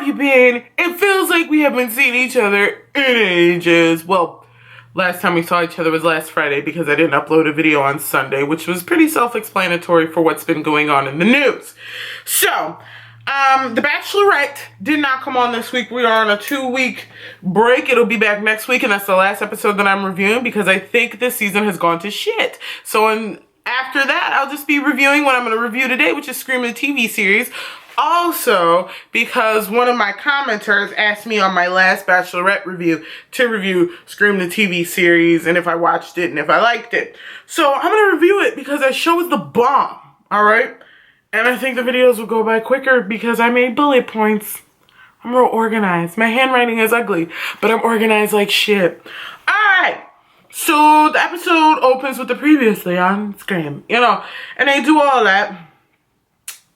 have you been? It feels like we haven't seen each other in ages. Well, last time we saw each other was last Friday because I didn't upload a video on Sunday, which was pretty self-explanatory for what's been going on in the news. So, The Bachelorette did not come on this week. We are on a 2-week break. It'll be back next week, and that's the last episode that I'm reviewing because I think this season has gone to shit. So, after that, I'll just be reviewing what I'm going to review today, which is Scream the TV series. Also, because one of my commenters asked me on my last Bachelorette review to review Scream the TV series and if I watched it and if I liked it. So I'm going to review it because that show is the bomb, alright? And I think the videos will go by quicker because I made bullet points. I'm real organized. My handwriting is ugly, but I'm organized like shit. Alright, so the episode opens with the previously on Scream, and they do all that.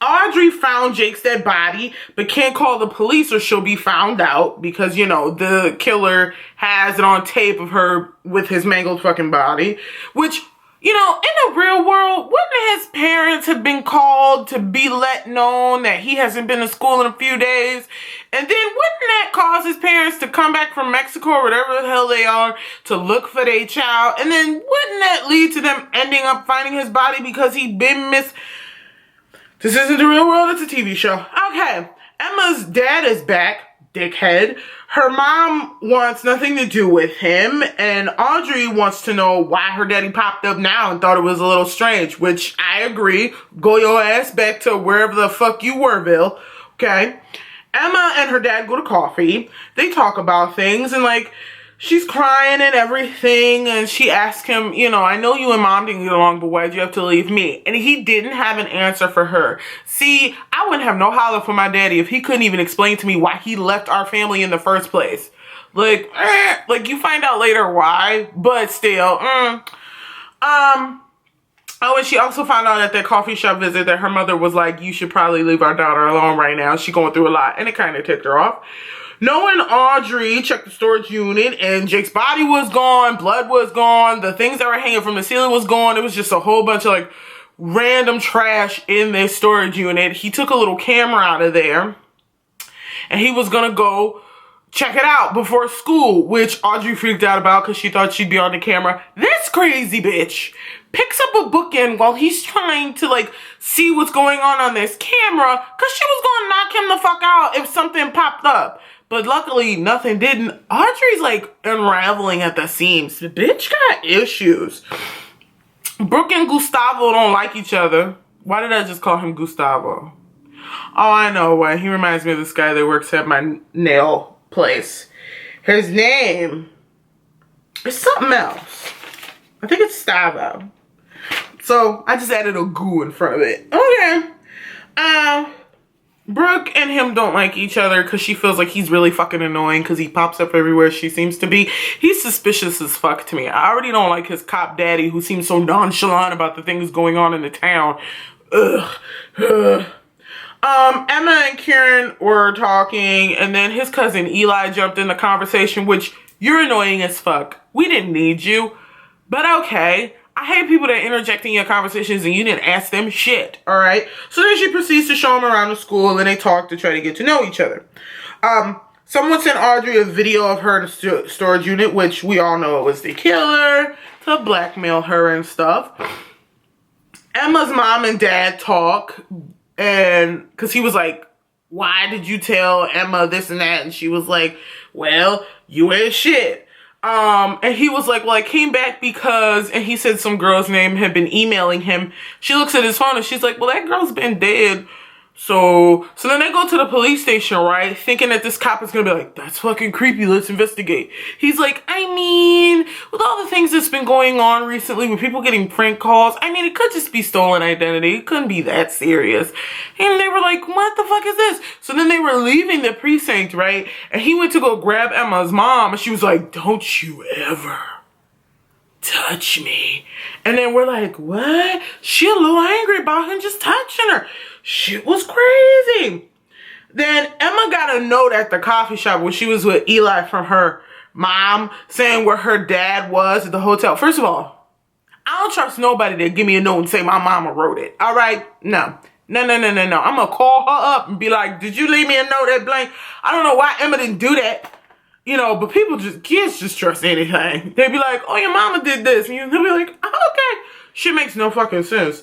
Audrey found Jake's dead body, but can't call the police or she'll be found out because, the killer has it on tape of her with his mangled fucking body. Which, in the real world, wouldn't his parents have been called to be let known that he hasn't been to school in a few days? And then wouldn't that cause his parents to come back from Mexico or whatever the hell they are to look for their child? And then wouldn't that lead to them ending up finding his body because he'd been This isn't the real world, it's a TV show. Okay, Emma's dad is back, dickhead. Her mom wants nothing to do with him, and Audrey wants to know why her daddy popped up now and thought it was a little strange, which I agree. Go your ass back to wherever the fuck you were, Bill. Okay? Emma and her dad go to coffee. They talk about things, and she's crying and everything, and she asks him, I know you and mom didn't get along, but why'd you have to leave me? And he didn't have an answer for her. See, I wouldn't have no holler for my daddy if he couldn't even explain to me why he left our family in the first place. You find out later why, but still, Oh, and she also found out at that coffee shop visit that her mother was like, you should probably leave our daughter alone right now. She's going through a lot, and it kind of ticked her off. Knowing Audrey checked the storage unit and Jake's body was gone, blood was gone, the things that were hanging from the ceiling was gone. It was just a whole bunch of random trash in this storage unit. He took a little camera out of there and he was gonna go check it out before school, which Audrey freaked out about because she thought she'd be on the camera. This crazy bitch picks up a bookend while he's trying to see what's going on this camera because she was gonna knock him the fuck out if something popped up. But luckily, nothing didn't. Audrey's, unraveling at the seams. The bitch got issues. Brooke and Gustavo don't like each other. Why did I just call him Gustavo? Oh, I know why. He reminds me of this guy that works at my nail place. His name is something else. I think it's Gustavo. So, I just added a goo in front of it. Okay. Brooke and him don't like each other because she feels like he's really fucking annoying because he pops up everywhere she seems to be. He's suspicious as fuck to me. I already don't like his cop daddy who seems so nonchalant about the things going on in the town. Ugh. Emma and Kieran were talking and then his cousin Eli jumped in the conversation, which you're annoying as fuck. We didn't need you, but okay. I hate people that interject in your conversations and you didn't ask them shit, alright? So then she proceeds to show him around the school and they talk to try to get to know each other. Someone sent Audrey a video of her in the storage unit, which we all know it was the killer, to blackmail her and stuff. Emma's mom and dad talk, and because he was like, why did you tell Emma this and that? And she was like, well, you ain't shit. And he was like, well, I came back because, and he said some girl's name had been emailing him. She looks at his phone and she's like, well, that girl's been dead. So then they go to the police station, right? Thinking that this cop is going to be like, that's fucking creepy. Let's investigate. He's like, I mean, with all the things that's been going on recently with people getting prank calls, I mean, it could just be stolen identity. It couldn't be that serious. And they were like, what the fuck is this? So then they were leaving the precinct, right? And he went to go grab Emma's mom and she was like, don't you ever touch me. And then we're like, what? She a little angry about him just touching her. Shit was crazy. Then Emma got a note at the coffee shop when she was with Eli from her mom saying where her dad was at the hotel. First of all, I don't trust nobody that give me a note and say my mama wrote it. All right? No. No. I'm gonna call her up and be like, did you leave me a note at blank? I don't know why Emma didn't do that. You know, but kids just trust anything. They be like, oh, your mama did this. And they'll be like, oh, okay. Shit makes no fucking sense.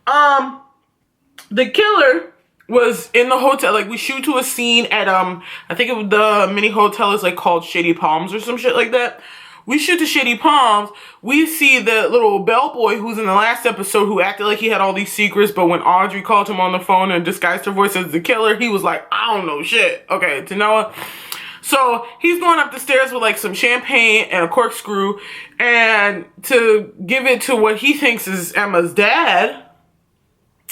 The killer was in the hotel. Like, we shoot to a scene at, I think it was the mini hotel is like called Shady Palms or some shit like that. We shoot to Shady Palms. We see the little bellboy who's in the last episode who acted like he had all these secrets, but when Audrey called him on the phone and disguised her voice as the killer, he was like, I don't know shit. Okay, to Noah. So he's going up the stairs with like some champagne and a corkscrew, and to give it to what he thinks is Emma's dad.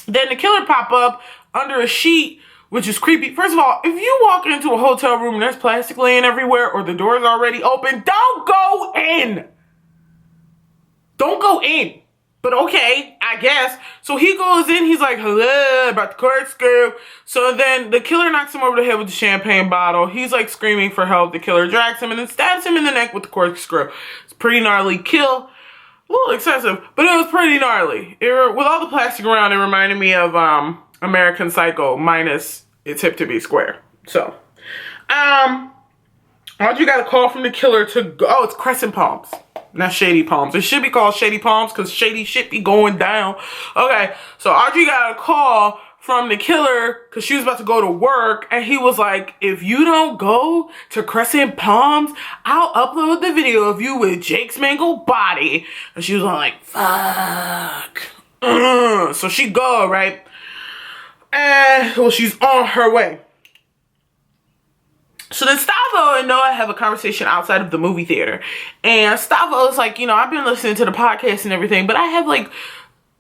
Then the killer pop up under a sheet, which is creepy. First of all, if you walk into a hotel room and there's plastic laying everywhere or the door's already open, don't go in. Don't go in. But okay, I guess. So he goes in, he's like, hello, about the corkscrew. So then the killer knocks him over the head with the champagne bottle. He's like screaming for help. The killer drags him and then stabs him in the neck with the corkscrew. It's a pretty gnarly kill. A little excessive, but it was pretty gnarly. With all the plastic around, it reminded me of American Psycho minus its hip to be square. So, Audrey got a call from the killer to go. Oh, it's Crescent Palms, not Shady Palms. It should be called Shady Palms because shady shit be going down. Okay, so Audrey got a call from the killer because she was about to go to work, and he was like, if you don't go to Crescent Palms, I'll upload the video of you with Jake's mangled body. And she was like, fuck. So she go, right? And, well, she's on her way. So then Gustavo and Noah have a conversation outside of the movie theater. And Gustavo is like, you know, I've been listening to the podcast and everything, but I have like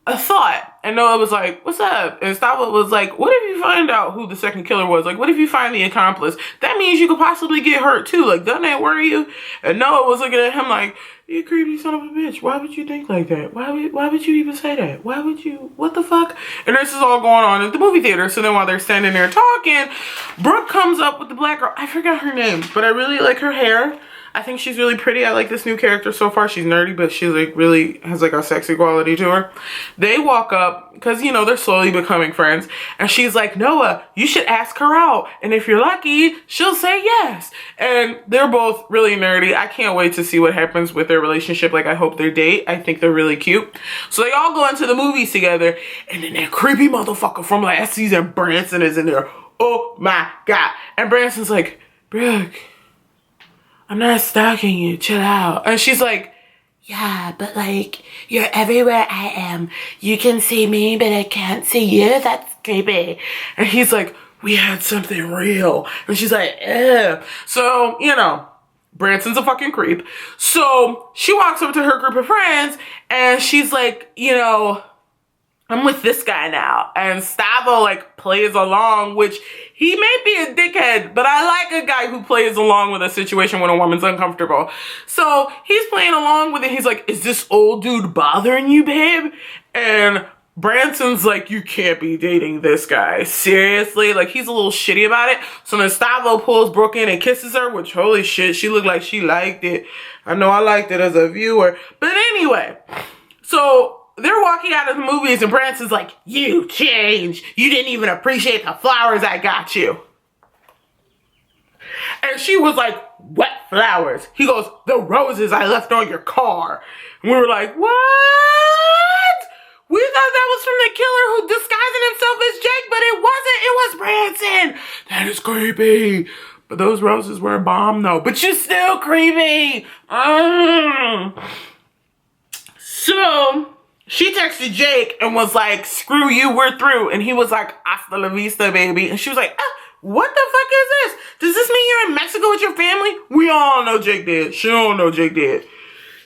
a thought. And Noah was like, what's up? And Gustavo was like, what if you find out who the second killer was? Like, what if you find the accomplice? That means you could possibly get hurt too. Like, doesn't that worry you? And Noah was looking at him like, you creepy son of a bitch. Why would you think like that? Why would you even say that? Why would you? What the fuck? And this is all going on at the movie theater. So then while they're standing there talking, Brooke comes up with the black girl. I forgot her name, but I really like her hair. I think she's really pretty. I like this new character so far. She's nerdy, but she like really has like a sexy quality to her. They walk up because, you know, they're slowly becoming friends. And she's like, Noah, you should ask her out. And if you're lucky, she'll say yes. And they're both really nerdy. I can't wait to see what happens with their relationship. Like, I hope they date. I think they're really cute. So they all go into the movies together. And then that creepy motherfucker from last season, Branson, is in there. Oh my God. And Branson's like, Brooke, I'm not stalking you, chill out. And she's like, yeah, but like, you're everywhere I am. You can see me, but I can't see you. That's creepy. And he's like, we had something real. And she's like, ew. So, you know, Branson's a fucking creep. So she walks over to her group of friends and she's like, you know, I'm with this guy now. And Gustavo like plays along, which he may be a dickhead, but I like a guy who plays along with a situation when a woman's uncomfortable. So he's playing along with it. He's like, is this old dude bothering you, babe? And Branson's like, you can't be dating this guy. Seriously? Like, he's a little shitty about it. So then Gustavo pulls Brooke in and kisses her, which, holy shit, she looked like she liked it. I know I liked it as a viewer. But anyway, so they're walking out of the movies and Branson's like, you changed. You didn't even appreciate the flowers I got you. And she was like, what flowers? He goes, the roses I left on your car. And we were like, what? We thought that was from the killer who disguising himself as Jake, but it wasn't. It was Branson. That is creepy. But those roses were a bomb though. But you're still creepy. So she texted Jake and was like, screw you, we're through. And he was like, hasta la vista, baby. And she was like, what the fuck is this? Does this mean you're in Mexico with your family? We all know Jake did. She don't know Jake did.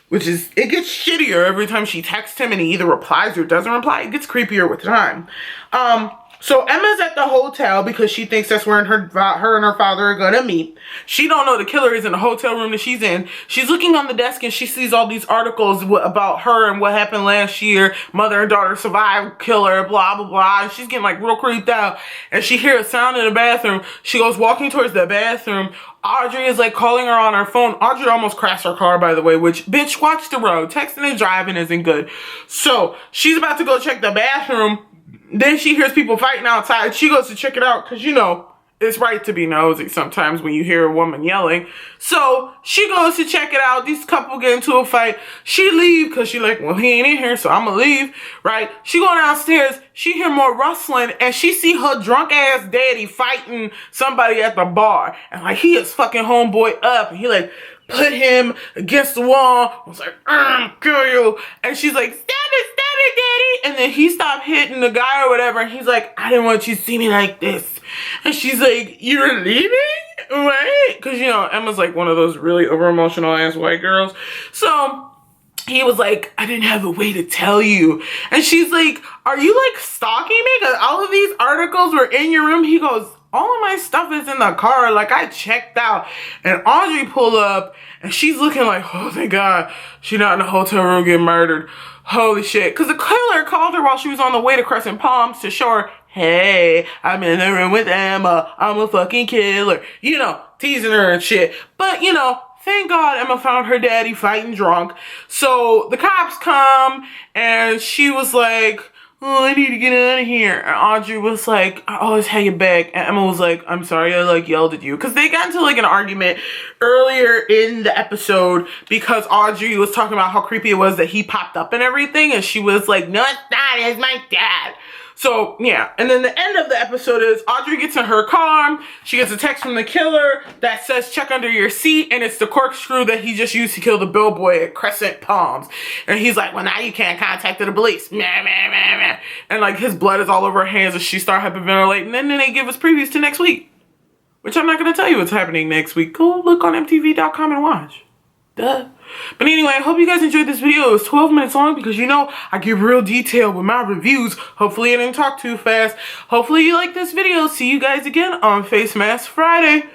Which is, it gets shittier every time she texts him and he either replies or doesn't reply. It gets creepier with time. So Emma's at the hotel because she thinks that's where her and her father are gonna meet. She don't know the killer is in the hotel room that she's in. She's looking on the desk and she sees all these articles about her and what happened last year. Mother and daughter survived killer, blah, blah, blah. And she's getting like real creeped out. And she hears a sound in the bathroom. She goes walking towards the bathroom. Audrey is like calling her on her phone. Audrey almost crashed her car, by the way, which, bitch, watch the road. Texting and driving isn't good. So she's about to go check the bathroom Then she hears people fighting outside. She goes to check it out because, you know, it's right to be nosy sometimes when you hear a woman yelling. So she goes to check it out. These couple get into a fight. She leave because she like, well, he ain't in here, so I'm going to leave, right? She go downstairs. She hear more rustling, and she see her drunk-ass daddy fighting somebody at the bar. And, like, he is fucking homeboy up. And he, like, put him against the wall. I was like, kill you. And she's like, stab it, daddy. And then he stopped hitting the guy or whatever. And he's like, I didn't want you to see me like this. And she's like, you're leaving? Right? Because, you know, Emma's like one of those really over-emotional ass white girls. So he was like, I didn't have a way to tell you. And she's like, are you like stalking me? Because all of these articles were in your room. He goes, all of my stuff is in the car. Like, I checked out. And Audrey pulled up, and she's looking like, oh, thank God, she's not in a hotel room getting murdered. Holy shit. Because the killer called her while she was on the way to Crescent Palms to show her, hey, I'm in the room with Emma. I'm a fucking killer. You know, teasing her and shit. But, you know, thank God Emma found her daddy fighting drunk. So the cops come, and she was like, oh, I need to get out of here. And Audrey was like, I always had your back. And Emma was like, I'm sorry, I like yelled at you. Because they got into like an argument earlier in the episode because Audrey was talking about how creepy it was that he popped up and everything. And she was like, no, it's not, it's my dad. So, yeah. And then the end of the episode is Audrey gets in her car. She gets a text from the killer that says, check under your seat. And it's the corkscrew that he just used to kill the bellboy at Crescent Palms. And he's like, well, now you can't contact the police. And like his blood is all over her hands and she starts hyperventilating. And then they give us previews to next week. Which I'm not going to tell you what's happening next week. Go look on mtv.com and watch. Duh. But anyway, I hope you guys enjoyed this video. It was 12 minutes long because, you know, I give real detail with my reviews. Hopefully I didn't talk too fast. Hopefully you like this video. See you guys again on Face Mask Friday.